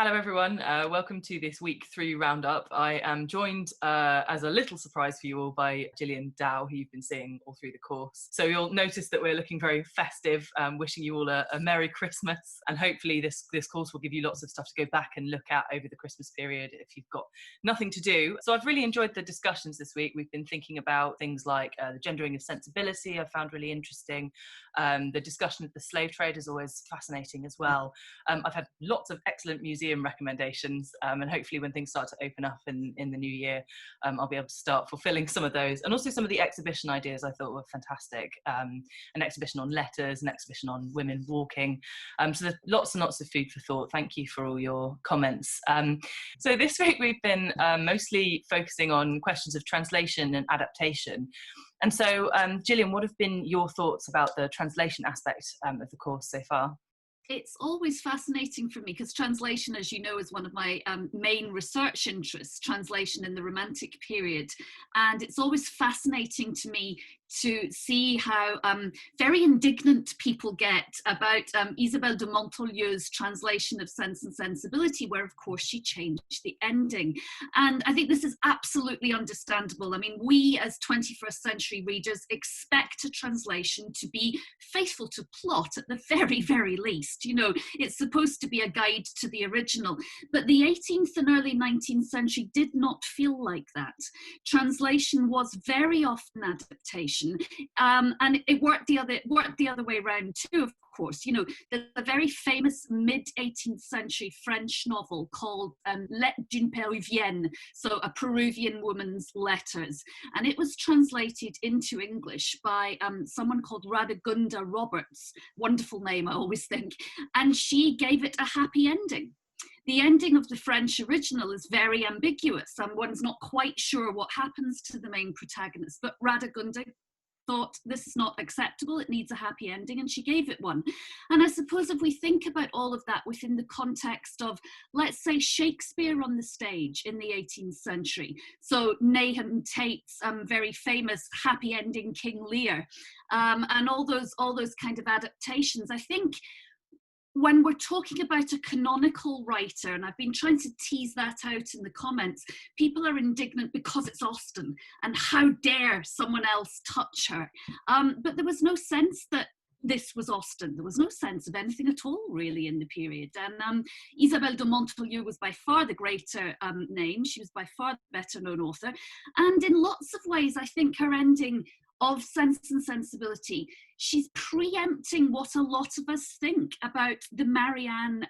Hello everyone, welcome to this week 3 roundup. I am joined as a little surprise for you all by Gillian Dow, who you've been seeing all through the course. So you'll notice that we're looking very festive, wishing you all a Merry Christmas, and hopefully this course will give you lots of stuff to go back and look at over the Christmas period if you've got nothing to do. So I've really enjoyed the discussions this week. We've been thinking about things like the gendering of sensibility, I found really interesting. The discussion of the slave trade is always fascinating as well. I've had lots of excellent museum recommendations, and hopefully when things start to open up in the new year, I'll be able to start fulfilling some of those. And also some of the exhibition ideas I thought were fantastic. An exhibition on letters, an exhibition on women walking. So there's lots and lots of food for thought. Thank you for all your comments. So this week we've been mostly focusing on questions of translation and adaptation. And so, Gillian, what have been your thoughts about the translation aspect of the course so far? It's always fascinating for me because translation, as you know, is one of my main research interests, translation in the Romantic period. And it's always fascinating to me to see how very indignant people get about Isabelle de Montolieu's translation of Sense and Sensibility, where of course she changed the ending. And I think this is absolutely understandable. I mean, we as 21st century readers expect a translation to be faithful to plot at the very, very least. You know, it's supposed to be a guide to the original. But the 18th and early 19th century did not feel like that. Translation was very often adaptation. And it worked the other way around too, of course. You know, there's a very famous mid-18th century French novel called Lettres d'une Péruvienne, so a Peruvian woman's letters. And it was translated into English by someone called Radagunda Roberts, wonderful name, I always think, and she gave it a happy ending. The ending of the French original is very ambiguous. One's not quite sure what happens to the main protagonist, but Radagunda thought this is not acceptable, it needs a happy ending, and she gave it one. And I suppose if we think about all of that within the context of, let's say, Shakespeare on the stage in the 18th century, so Nahum Tate's very famous happy ending King Lear, and all those kind of adaptations, I think when we're talking about a canonical writer, and I've been trying to tease that out in the comments, people are indignant because it's Austen, and how dare someone else touch her. But there was no sense that this was Austen. There was no sense of anything at all, really, in the period. And Isabelle de Montolieu was by far the greater name. She was by far the better known author. And in lots of ways, I think her ending of Sense and Sensibility, she's preempting what a lot of us think about the Marianne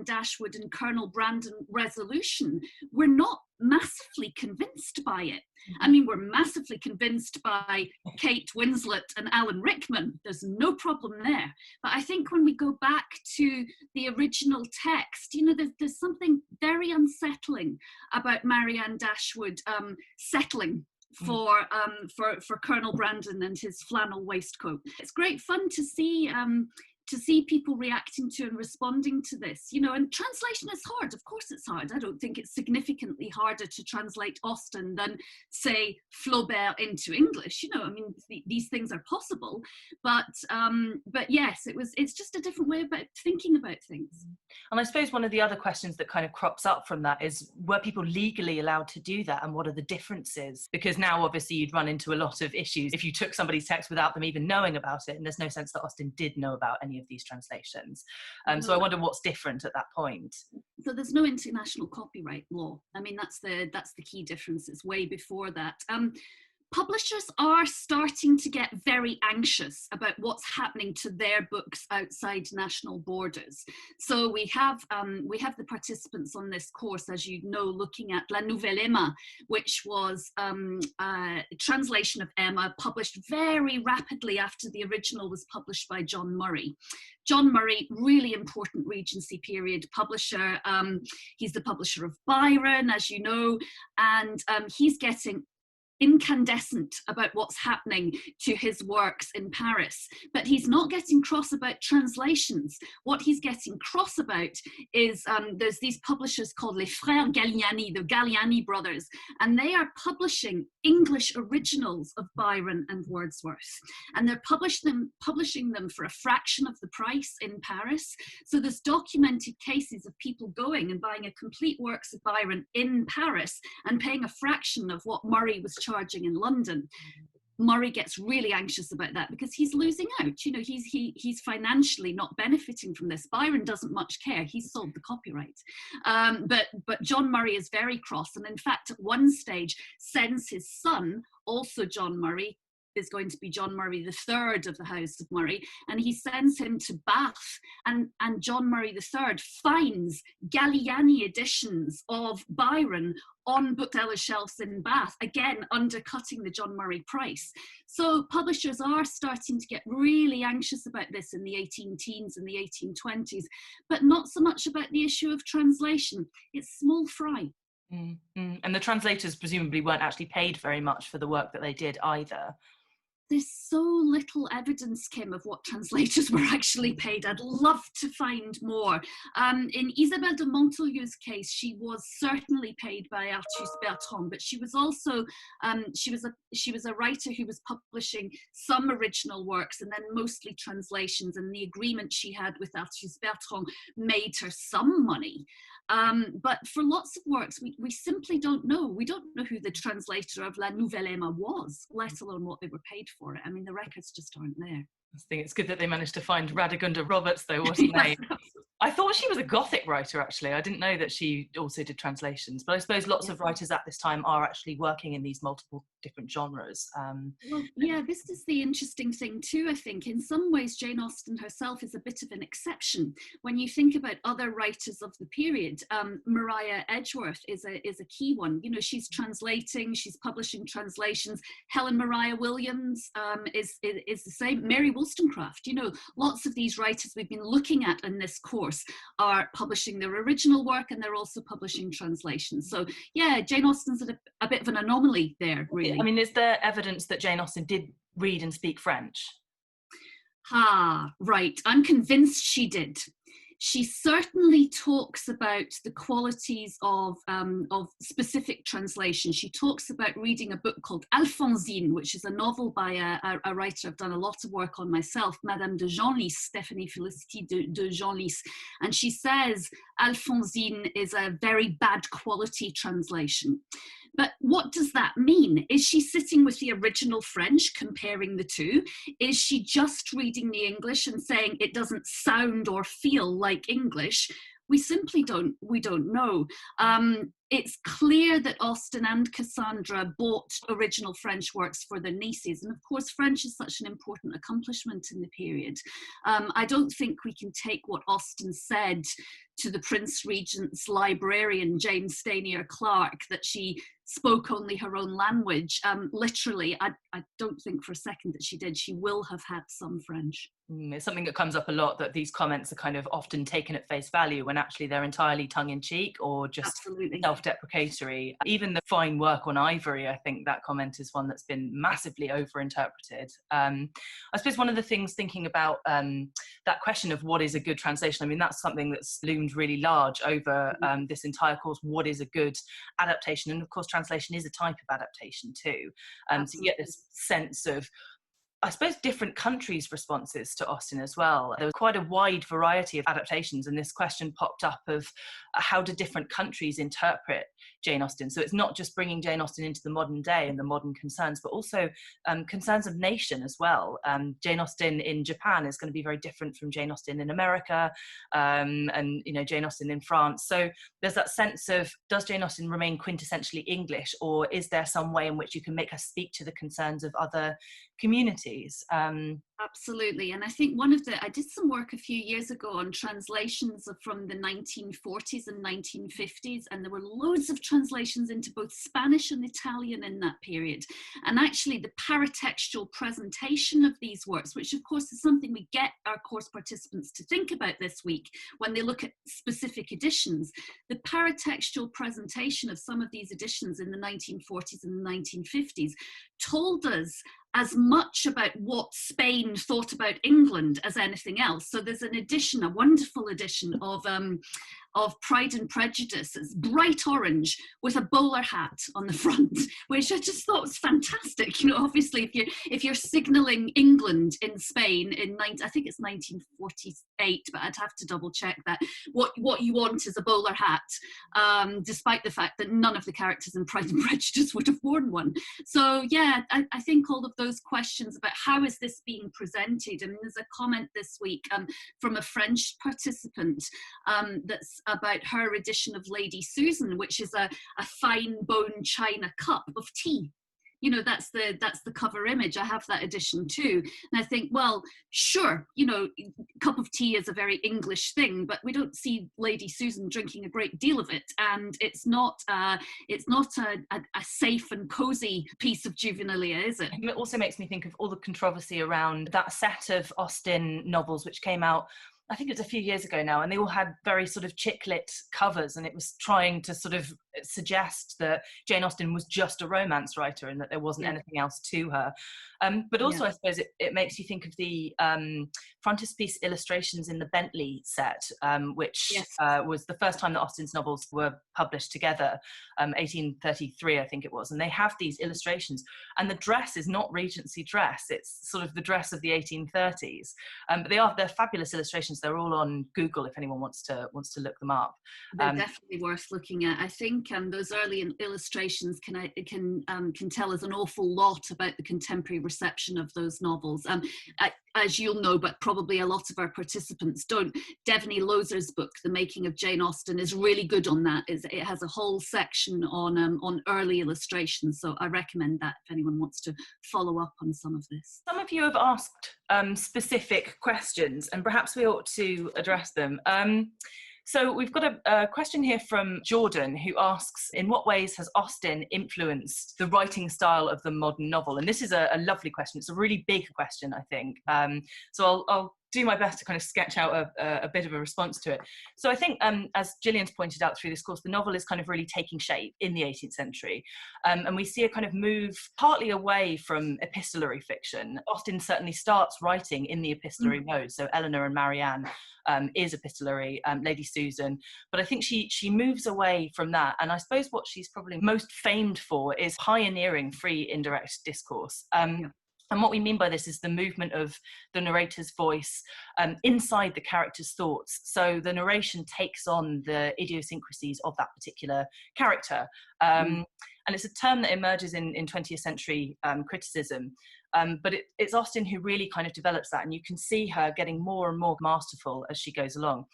Dashwood and Colonel Brandon resolution. We're not massively convinced by it. I mean, we're massively convinced by Kate Winslet and Alan Rickman. There's no problem there. But I think when we go back to the original text, you know, there's something very unsettling about Marianne Dashwood settling for Colonel Brandon and his flannel waistcoat. It's great fun to see people reacting to and responding to this, you know. And translation is hard. Of course it's hard. I don't think it's significantly harder to translate Austen than, say, Flaubert into English. You know, I mean, these things are possible, but yes, it's just a different way about thinking about things. And I suppose one of the other questions that kind of crops up from that is, were people legally allowed to do that, and what are the differences? Because now obviously you'd run into a lot of issues if you took somebody's text without them even knowing about it, and there's no sense that Austen did know about any of these translations. So I wonder what's different at that point. So there's no international copyright law. I mean, that's the key difference. It's way before that. Publishers are starting to get very anxious about what's happening to their books outside national borders. So we have the participants on this course, as you know, looking at La Nouvelle Emma, which was a translation of Emma published very rapidly after the original was published by John Murray. John Murray, really important Regency period publisher. He's the publisher of Byron, as you know, and he's getting incandescent about what's happening to his works in Paris. But he's not getting cross about translations. What he's getting cross about is there's these publishers called Les Frères Galliani, the Galliani brothers, and they are publishing English originals of Byron and Wordsworth. And they're publishing them for a fraction of the price in Paris. So there's documented cases of people going and buying a complete works of Byron in Paris and paying a fraction of what Murray was charging in London. Murray gets really anxious about that because he's losing out. You know, he's financially not benefiting from this. Byron doesn't much care. He's sold the copyright. But John Murray is very cross, and in fact, at one stage, sends his son, also John Murray, is going to be John Murray III of the House of Murray, and he sends him to Bath, and John Murray III finds Galliani editions of Byron on bookseller shelves in Bath, again undercutting the John Murray price. So publishers are starting to get really anxious about this in the 18-teens and the 1820s, but not so much about the issue of translation. It's small fry. And the translators presumably weren't actually paid very much for the work that they did either. There's so little evidence, Kim, of what translators were actually paid. I'd love to find more. In Isabelle de Montolieu's case, she was certainly paid by Arthus Bertrand, but she was also she was a writer who was publishing some original works and then mostly translations. And the agreement she had with Arthus Bertrand made her some money. But for lots of works, we simply don't know. We don't know who the translator of La Nouvelle Emma was, let alone what they were paid for it. I mean, the records just aren't there. I think it's good that they managed to find Radegunda Roberts, though. What a name. I thought she was a Gothic writer, actually. I didn't know that she also did translations, but I suppose lots of writers at this time are actually working in these multiple different genres. Well, yeah, this is the interesting thing too, I think. In some ways, Jane Austen herself is a bit of an exception. When you think about other writers of the period, Maria Edgeworth is a key one. You know, she's translating, she's publishing translations. Helen Maria Williams is the same. Mary Wollstonecraft, you know, lots of these writers we've been looking at in this course are publishing their original work, and they're also publishing translations. So yeah, Jane Austen's a bit of an anomaly there, really. I mean, is there evidence that Jane Austen did read and speak French? Right. I'm convinced she did. She certainly talks about the qualities of specific translation. She talks about reading a book called Alphonsine, which is a novel by a writer I've done a lot of work on myself, Madame de Genlis, Stephanie Felicity de Genlis. And she says Alphonsine is a very bad quality translation. But what does that mean? Is she sitting with the original French, comparing the two? Is she just reading the English and saying it doesn't sound or feel like English? We simply don't know. It's clear that Austen and Cassandra bought original French works for their nieces. And of course, French is such an important accomplishment in the period. I don't think we can take what Austen said to the Prince Regent's librarian, James Stanier Clark, that she spoke only her own language. Literally, I don't think for a second that she did. She will have had some French. It's something that comes up a lot, that these comments are kind of often taken at face value when actually they're entirely tongue-in-cheek or just self-deprecatory. Even the fine work on ivory, I think that comment is one that's been massively over-interpreted. I suppose one of the things thinking about that question of what is a good translation, I mean, that's something that's loomed really large over this entire course. What is a good adaptation? And of course, translation is a type of adaptation too. So you get this sense of, I suppose, different countries' responses to Austen as well. There was quite a wide variety of adaptations, and this question popped up of how do different countries interpret Jane Austen? So it's not just bringing Jane Austen into the modern day and the modern concerns, but also concerns of nation as well. Jane Austen in Japan is going to be very different from Jane Austen in America, and you know, Jane Austen in France. So there's that sense of, does Jane Austen remain quintessentially English, or is there some way in which you can make her speak to the concerns of other communities? 1930s. Absolutely. And I think I did some work a few years ago on translations from the 1940s and 1950s, and there were loads of translations into both Spanish and Italian in that period. And actually the paratextual presentation of these works, which of course is something we get our course participants to think about this week when they look at specific editions, the paratextual presentation of some of these editions in the 1940s and the 1950s told us as much about what Spain thought about England as anything else. So there's an edition, a wonderful edition of Pride and Prejudice. It's bright orange with a bowler hat on the front, which I just thought was fantastic. You know, obviously, if you're signalling England in Spain I think it's 1948, but I'd have to double check that. What you want is a bowler hat, despite the fact that none of the characters in Pride and Prejudice would have worn one. So yeah, I think all of those questions about how is this being presented. I mean, there's a comment this week from a French participant that's about her edition of Lady Susan, which is a fine bone china cup of tea. You know, that's the cover image. I have that edition too. And I think, well, sure, you know, cup of tea is a very English thing, but we don't see Lady Susan drinking a great deal of it. And it's not a safe and cozy piece of juvenilia, is it? It also makes me think of all the controversy around that set of Austen novels, which came out, I think it was a few years ago now, and they all had very sort of chick lit covers, and it was trying to sort of suggest that Jane Austen was just a romance writer and that there wasn't anything else to her. But also, I suppose it makes you think of the frontispiece illustrations in the Bentley set, which was the first time that Austen's novels were published together, 1833, I think it was. And they have these illustrations, and the dress is not Regency dress; it's sort of the dress of the 1830s. But they're fabulous illustrations. They're all on Google if anyone wants to look them up. They're definitely worth looking at. I think those early illustrations can tell us an awful lot about the contemporary reception of those novels. As you'll know, but probably a lot of our participants don't, Devaney Loser's book, The Making of Jane Austen, is really good on that. It has a whole section on early illustrations, so I recommend that if anyone wants to follow up on some of this. Some of you have asked specific questions, and perhaps we ought to address them. So we've got a question here from Jordan, who asks, in what ways has Austen influenced the writing style of the modern novel? And this is a lovely question. It's a really big question, I think. So I'll do my best to kind of sketch out a bit of a response to it. So I think, as Gillian's pointed out through this course, the novel is kind of really taking shape in the 18th century. And we see a kind of move partly away from epistolary fiction. Austen certainly starts writing in the epistolary mode. So Eleanor and Marianne is epistolary, Lady Susan. But I think she moves away from that. And I suppose what she's probably most famed for is pioneering free indirect discourse. And what we mean by this is the movement of the narrator's voice inside the character's thoughts. So the narration takes on the idiosyncrasies of that particular character. And it's a term that emerges in 20th century criticism. But it's Austen who really kind of develops that, and you can see her getting more and more masterful as she goes along.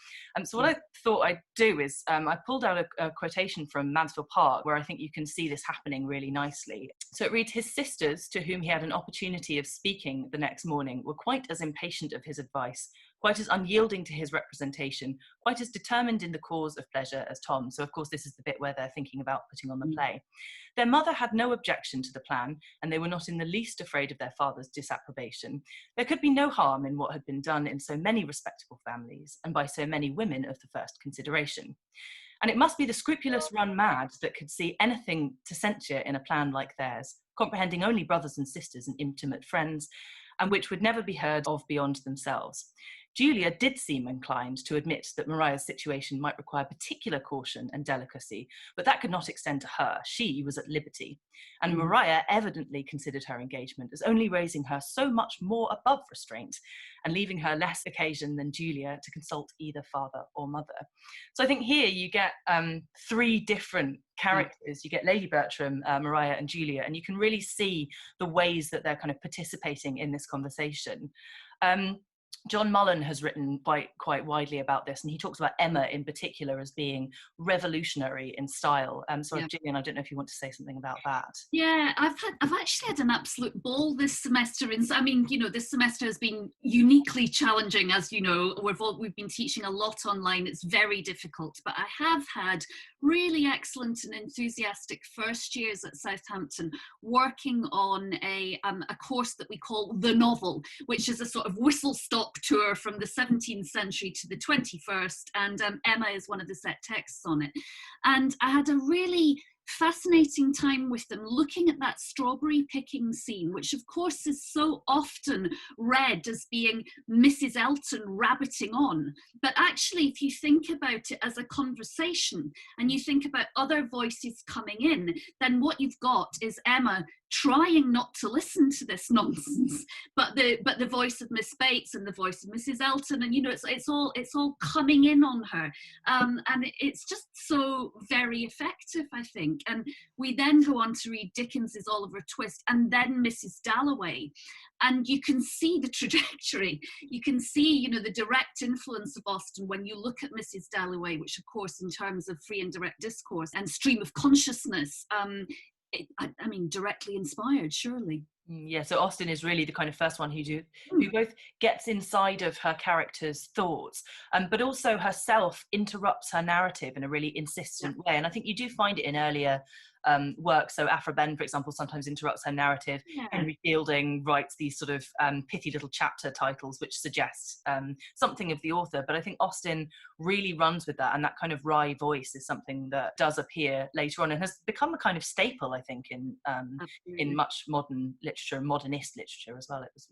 So what I thought I'd do is I pulled out a quotation from Mansfield Park, where I think you can see this happening really nicely. So it reads, "His sisters, to whom he had an opportunity of speaking the next morning, were quite as impatient of his advice, quite as unyielding to his representation, quite as determined in the cause of pleasure as Tom." So of course this is the bit where they're thinking about putting on the play. "Their mother had no objection to the plan, and they were not in the least afraid of their father's disapprobation. There could be no harm in what had been done in so many respectable families, and by so many women of the first consideration. And it must be the scrupulous run mad that could see anything to censure in a plan like theirs, comprehending only brothers and sisters and intimate friends, and which would never be heard of beyond themselves. Julia did seem inclined to admit that Maria's situation might require particular caution and delicacy, but that could not extend to her. She was at liberty. And Maria evidently considered her engagement as only raising her so much more above restraint and leaving her less occasion than Julia to consult either father or mother." So I think here you get three different characters. You get Lady Bertram, Maria and Julia, and you can really see the ways that they're kind of participating in this conversation. John Mullen has written quite widely about this, and he talks about Emma in particular as being revolutionary in style. So, Yeah. Gillian, I don't know if you want to say something about that. Yeah, I've actually had an absolute ball this semester. I mean, you know, this semester has been uniquely challenging, as you know. We've been teaching a lot online. It's very difficult, but I have had really excellent and enthusiastic first years at Southampton working on a course that we call The Novel, which is a sort of whistle-stop tour from the 17th century to the 21st, and Emma is one of the set texts on it. And I had a really fascinating time with them looking at that strawberry picking scene, which of course is so often read as being Mrs. Elton rabbiting on. But actually, if you think about it as a conversation and you think about other voices coming in, then what you've got is Emma trying not to listen to this nonsense, but the voice of Miss Bates and the voice of Mrs. Elton, and you know, it's all coming in on her, and it's just so very effective, I think. And we then go on to read Dickens's Oliver Twist and then Mrs. Dalloway, and you can see the trajectory. You can see, you know, the direct influence of Austen when you look at Mrs. Dalloway, which of course, in terms of free and direct discourse and stream of consciousness, I mean, directly inspired, surely. Yeah, so Austen is really the kind of first one who both gets inside of her character's thoughts, but also herself interrupts her narrative in a really insistent way. And I think you do find it in earlier work. So Aphra Behn, for example, sometimes interrupts her narrative. Yeah. Henry Fielding writes these sort of pithy little chapter titles which suggest something of the author. But I think Austen really runs with that, and that kind of wry voice is something that does appear later on and has become a kind of staple, I think, in much modern literature and modernist literature as well. It was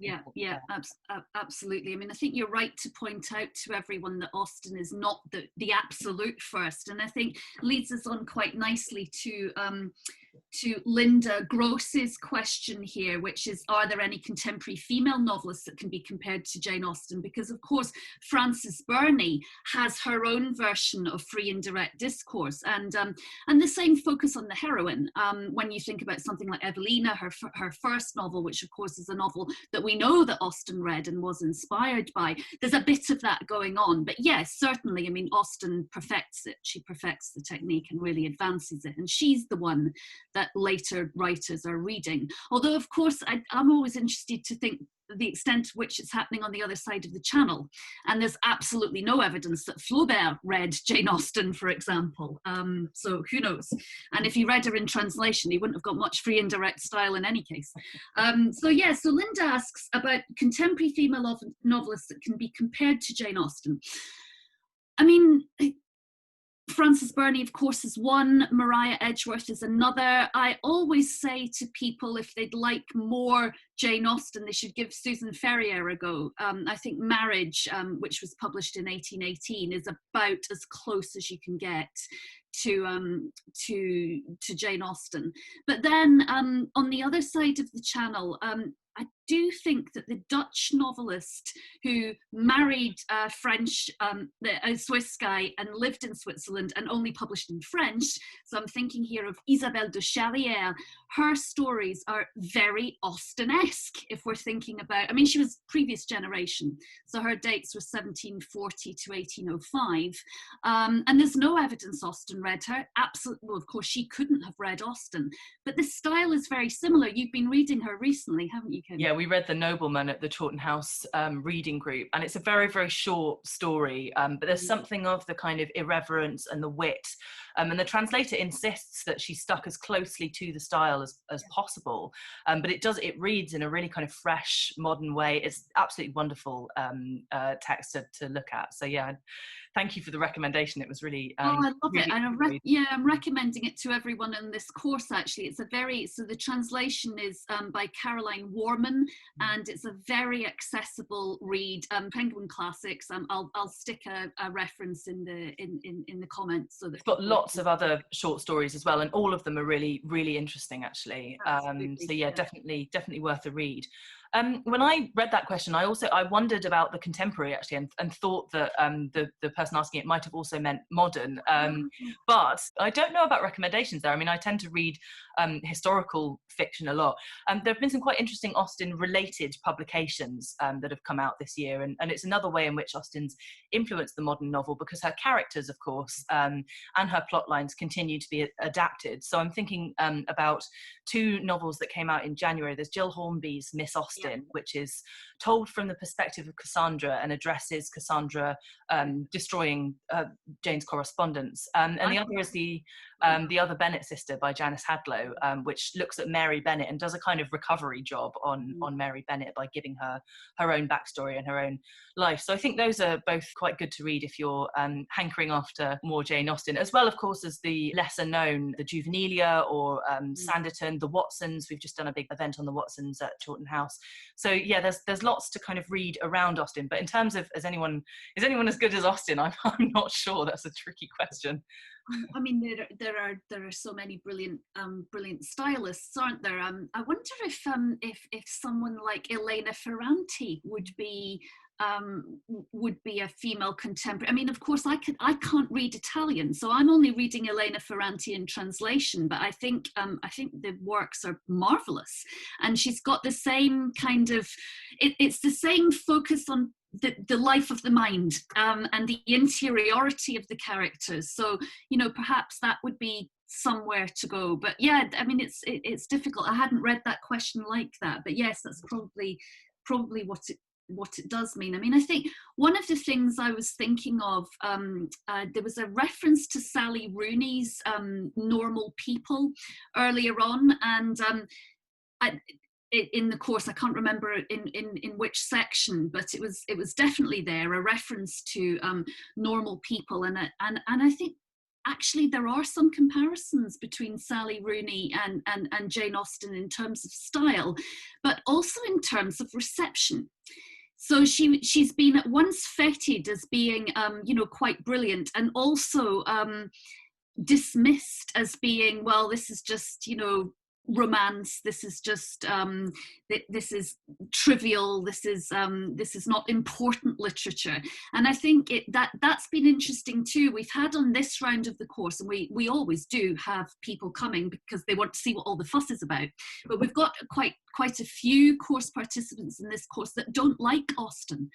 absolutely. I mean, I think you're right to point out to everyone that Austen is not the absolute first, and I think leads us on quite nicely to Linda Gross's question here, which is, are there any contemporary female novelists that can be compared to Jane Austen? Because of course Frances Burney has her own version of free and direct discourse, and the same focus on the heroine. When you think about something like Evelina, her first novel, which of course is a novel that we know that Austen read and was inspired by, there's a bit of that going on. But yes, certainly, I mean, Austen perfects it. She perfects the technique and really advances it, and she's the one that later writers are reading. Although, of course, I'm always interested to think the extent to which it's happening on the other side of the channel. And there's absolutely no evidence that Flaubert read Jane Austen, for example. So who knows? And if he read her in translation, he wouldn't have got much free and direct style in any case. So Linda asks about contemporary female novelists that can be compared to Jane Austen. I mean, Frances Burney, of course, is one. Maria Edgeworth is another. I always say to people, if they'd like more Jane Austen, they should give Susan Ferrier a go. I think Marriage, which was published in 1818, is about as close as you can get to Jane Austen. But then on the other side of the channel, I do think that the Dutch novelist who married a Swiss guy and lived in Switzerland and only published in French, so I'm thinking here of Isabelle de Chalier, her stories are very Austen-esque, if we're thinking about, I mean, she was previous generation, so her dates were 1740 to 1805, and there's no evidence Austen read her. Absolutely, well, of course, she couldn't have read Austen, but the style is very similar. You've been reading her recently, haven't you, Kim? Yeah, we read The Nobleman at the Chawton House reading group, and it's a very, very short story, but there's something of the kind of irreverence and the wit, and the translator insists that she stuck as closely to the style as possible, but it reads in a really kind of fresh, modern way. It's absolutely wonderful text to look at. So yeah, thank you for the recommendation. It was really I love really it, and I'm recommending it to everyone in this course. Actually, so the translation is by Caroline Warman, and it's a very accessible read. Penguin Classics. I'll stick a reference in the comments so that it's got lots of other short stories as well, and all of them are really, really interesting, actually. So yeah, definitely worth a read. When I read that question, I wondered about the contemporary actually, and thought that the person asking it might have also meant modern. But I don't know about recommendations there. I mean, I tend to read historical fiction a lot. There have been some quite interesting Austen-related publications that have come out this year, and it's another way in which Austen's influenced the modern novel, because her characters, of course, and her plot lines continue to be adapted. So I'm thinking about two novels that came out in January. There's Jill Hornby's Miss Austen, which is told from the perspective of Cassandra and addresses Cassandra destroying Jane's correspondence. And the other is the Other Bennet Sister by Janice Hadlow, which looks at Mary Bennet and does a kind of recovery job on Mary Bennet by giving her own backstory and her own life. So I think those are both quite good to read if you're hankering after more Jane Austen, as well, of course, as the lesser known, the Juvenilia or Sanditon, the Watsons. We've just done a big event on the Watsons at Chawton House. So yeah, there's lots to kind of read around Austen. But in terms of is anyone as good as Austen? I'm not sure. That's a tricky question. I mean, there are so many brilliant stylists, aren't there? I wonder if someone like Elena Ferranti would be a female contemporary. I mean, of course, I can't read Italian, so I'm only reading Elena Ferranti in translation. But I think the works are marvelous, and she's got the same kind of. It's the same focus on the life of the mind and the interiority of the characters. So, perhaps that would be somewhere to go. But yeah, I mean, it's difficult. I hadn't read that question like that. But yes, that's probably what it does mean. I mean, I think one of the things I was thinking of, there was a reference to Sally Rooney's Normal People earlier on, and in the course, I can't remember in which section, but it was definitely there, a reference to normal people, and I think actually there are some comparisons between Sally Rooney and Jane Austen in terms of style, but also in terms of reception. So she's been at once feted as being quite brilliant, and also dismissed as being, well, this is just romance, this is just this is trivial, this is not important literature. And I think that's been interesting too. We've had on this round of the course, and we always do have people coming because they want to see what all the fuss is about, but we've got quite a few course participants in this course that don't like Austen,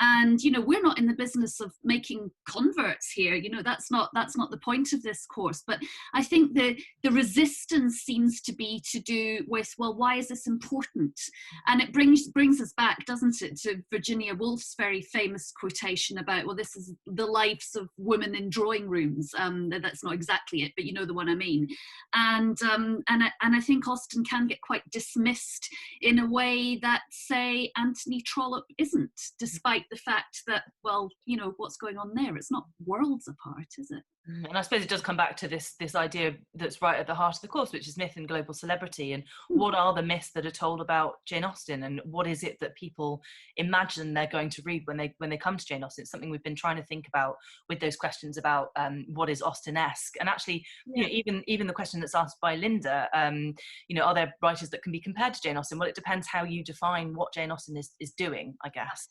and we're not in the business of making converts here. That's not the point of this course. But I think the resistance seems to be to do with, well, why is this important? And it brings us back, doesn't it, to Virginia Woolf's very famous quotation about, well, this is the lives of women in drawing rooms. That's not exactly it, but you know the one I mean. And I think Austen can get quite dismissed in a way that, say, Anthony Trollope isn't, despite the fact that, well, what's going on there? It's not worlds apart, is it? And I suppose it does come back to this idea that's right at the heart of the course, which is myth and global celebrity, and what are the myths that are told about Jane Austen, and what is it that people imagine they're going to read when they come to Jane Austen. It's something we've been trying to think about with those questions about what is Austen-esque, and actually, even the question that's asked by Linda, are there writers that can be compared to Jane Austen? Well, it depends how you define what Jane Austen is doing, I guess.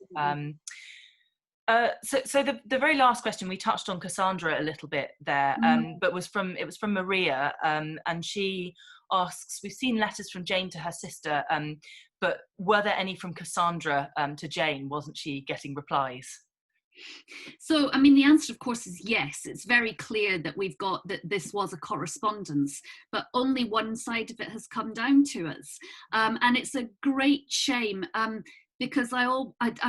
So the very last question, we touched on Cassandra a little bit there, but it was from Maria, and she asks, we've seen letters from Jane to her sister, but were there any from Cassandra to Jane? Wasn't she getting replies? So, I mean, the answer, of course, is yes. It's very clear that we've got that this was a correspondence, but only one side of it has come down to us. And it's a great shame. Because I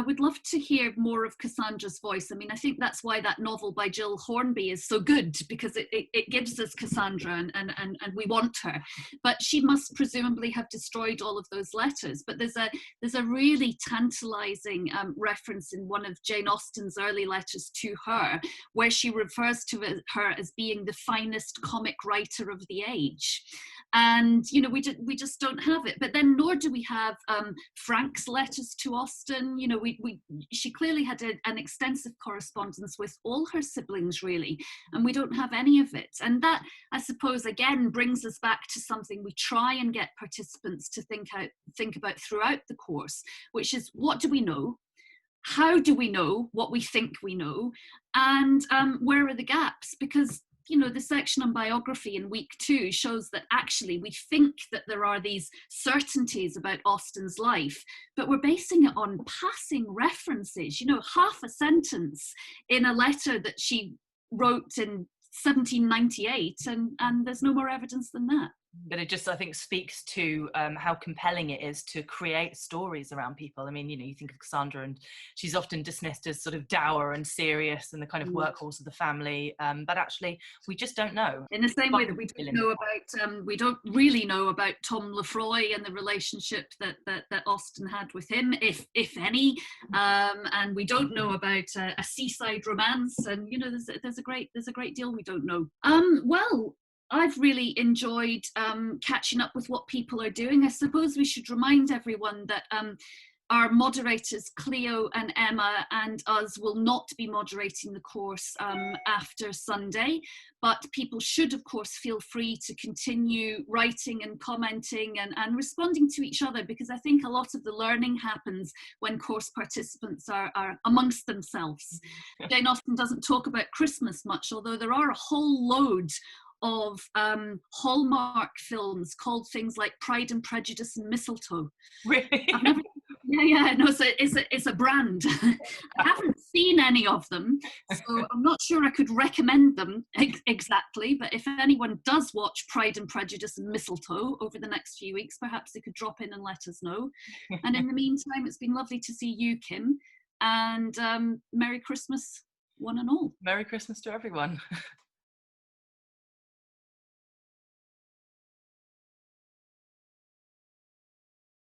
would love to hear more of Cassandra's voice. I mean, I think that's why that novel by Jill Hornby is so good, because it gives us Cassandra and we want her. But she must presumably have destroyed all of those letters. But there's a really tantalizing reference in one of Jane Austen's early letters to her, where she refers to her as being the finest comic writer of the age. And we just don't have it. But then nor do we have Frank's letters to Austen. You know, she clearly had an extensive correspondence with all her siblings, really, and we don't have any of it. And that, I suppose, again brings us back to something we try and get participants to think about throughout the course, which is, what do we know? How do we know what we think we know? And where are the gaps? Because, you know, the section on biography in week 2 shows that actually we think that there are these certainties about Austen's life, but we're basing it on passing references, you know, half a sentence in a letter that she wrote in 1798, and there's no more evidence than that. But it just, I think, speaks to how compelling it is to create stories around people. I mean, you know, you think of Cassandra, and she's often dismissed as sort of dour and serious and the kind of workhorse of the family. But actually, we just don't know. In the same way that we don't really know about Tom Lefroy and the relationship that Austen had with him, if any. And we don't know about a seaside romance. And, you know, there's a great deal we don't know. Well, I've really enjoyed catching up with what people are doing. I suppose we should remind everyone that our moderators, Cleo and Emma and us, will not be moderating the course after Sunday, but people should, of course, feel free to continue writing and commenting and responding to each other, because I think a lot of the learning happens when course participants are amongst themselves. Jane Austen doesn't talk about Christmas much, although there are a whole load of Hallmark films called things like Pride and Prejudice and Mistletoe. Really? I've never, no, so it's a brand. I haven't seen any of them, so I'm not sure I could recommend them exactly, but if anyone does watch Pride and Prejudice and Mistletoe over the next few weeks, perhaps they could drop in and let us know. And in the meantime, it's been lovely to see you, Kim, and Merry Christmas, one and all. Merry Christmas to everyone.